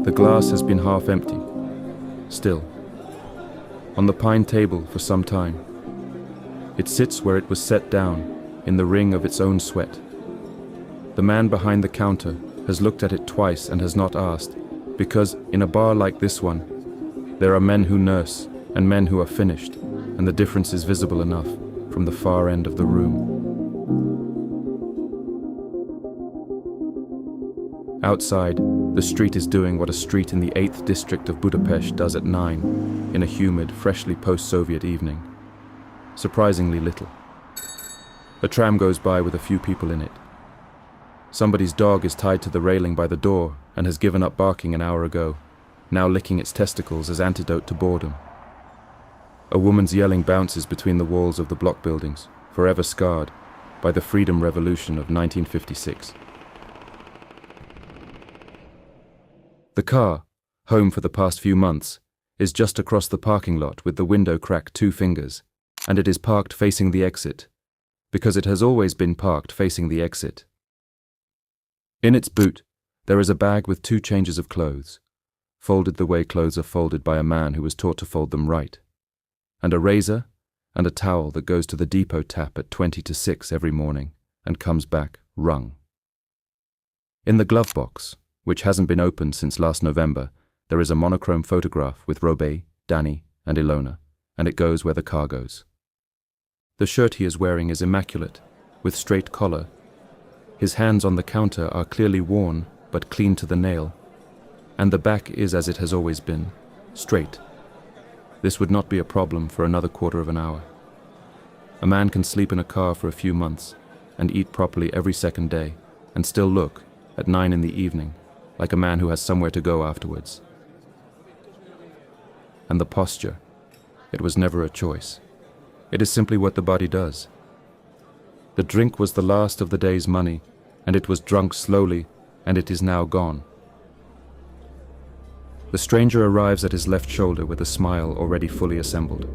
The glass has been half empty, still, on the pine table for some time. It sits where it was set down, in the ring of its own sweat. The man behind the counter has looked at it twice and has not asked, because in a bar like this one, there are men who nurse and men who are finished, and the difference is visible enough from the far end of the room. Outside, the street is doing what a street in the 8th district of Budapest does at 9, in a humid, freshly post-Soviet evening. Surprisingly little. A tram goes by with a few people in it. Somebody's dog is tied to the railing by the door and has given up barking an hour ago, now licking its testicles as antidote to boredom. A woman's yelling bounces between the walls of the block buildings, forever scarred by the Freedom Revolution of 1956. The car, home for the past few months, is just across the parking lot with the window cracked 2 fingers, and it is parked facing the exit, because it has always been parked facing the exit. In its boot, there is a bag with 2 changes of clothes, folded the way clothes are folded by a man who was taught to fold them right, and a razor and a towel that goes to the depot tap at 20 to 6 every morning and comes back wrung. In the glove box, which hasn't been opened since last November, there is a monochrome photograph with Robé, Danny, and Ilona, and it goes where the car goes. The shirt he is wearing is immaculate, with straight collar. His hands on the counter are clearly worn, but clean to the nail, and the back is as it has always been, straight. This would not be a problem for another quarter of an hour. A man can sleep in a car for a few months, and eat properly every second day, and still look, at 9 in the evening, like a man who has somewhere to go afterwards. And the posture, it was never a choice. It is simply what the body does. The drink was the last of the day's money, and it was drunk slowly, and it is now gone. The stranger arrives at his left shoulder with a smile already fully assembled.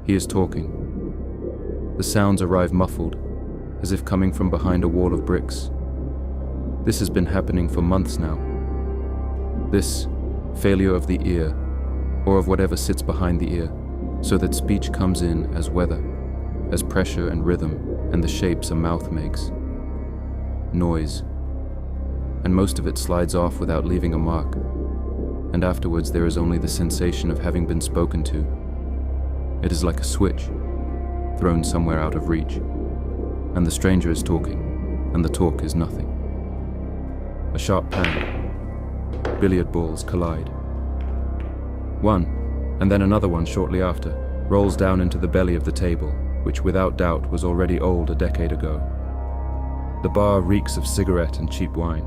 He is talking. The sounds arrive muffled, as if coming from behind a wall of bricks. This has been happening for months now. This failure of the ear, or of whatever sits behind the ear, so that speech comes in as weather, as pressure and rhythm, and the shapes a mouth makes. Noise. And most of it slides off without leaving a mark, and afterwards there is only the sensation of having been spoken to. It is like a switch, thrown somewhere out of reach, and the stranger is talking, and the talk is nothing. A sharp pang. Billiard balls collide. One, and then another one shortly after, rolls down into the belly of the table, which without doubt was already old a decade ago. The bar reeks of cigarette and cheap wine.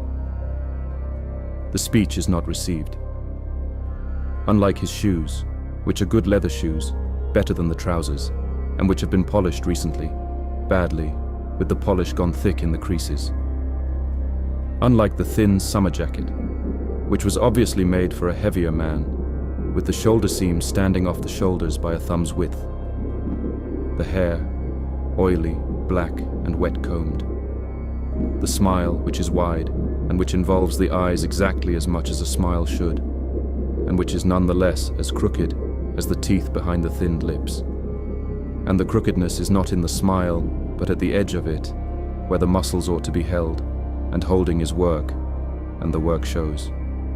The speech is not received. Unlike his shoes, which are good leather shoes, better than the trousers, and which have been polished recently, badly, with the polish gone thick in the creases. Unlike the thin summer jacket, which was obviously made for a heavier man, with the shoulder seams standing off the shoulders by a thumb's width. The hair, oily, black, and wet-combed. The smile, which is wide, and which involves the eyes exactly as much as a smile should, and which is nonetheless as crooked as the teeth behind the thinned lips. And the crookedness is not in the smile, but at the edge of it, where the muscles ought to be held, and holding is work, and the work shows.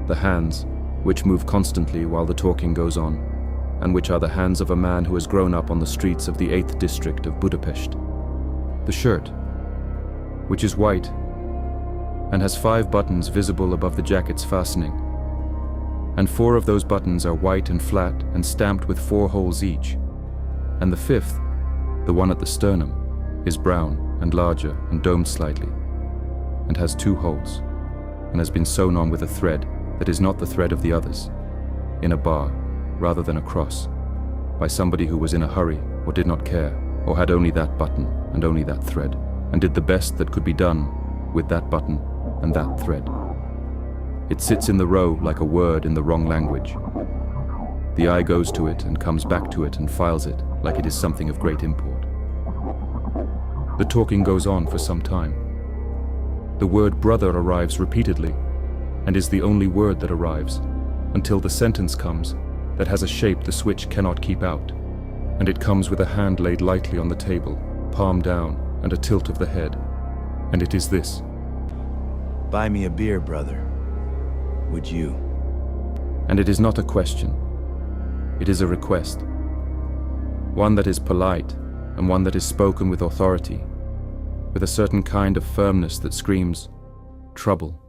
The hands, which move constantly while the talking goes on, and which are the hands of a man who has grown up on the streets of the 8th district of Budapest. The shirt, which is white, and has 5 buttons visible above the jacket's fastening, and 4 of those buttons are white and flat and stamped with 4 holes each, and the 5th, the one at the sternum, is brown and larger and domed slightly, and has 2 holes, and has been sewn on with a thread that is not the thread of the others, in a bar rather than a cross, by somebody who was in a hurry or did not care, or had only that button and only that thread, and did the best that could be done with that button and that thread. It sits in the row like a word in the wrong language. The eye goes to it and comes back to it and files it like it is something of great import. The talking goes on for some time. The word brother arrives repeatedly, and is the only word that arrives, until the sentence comes that has a shape the switch cannot keep out, and it comes with a hand laid lightly on the table, palm down, and a tilt of the head. And it is this: Buy me a beer, brother. Would you? And it is not a question. It is a request. One that is polite, and one that is spoken with authority, with a certain kind of firmness that screams, trouble.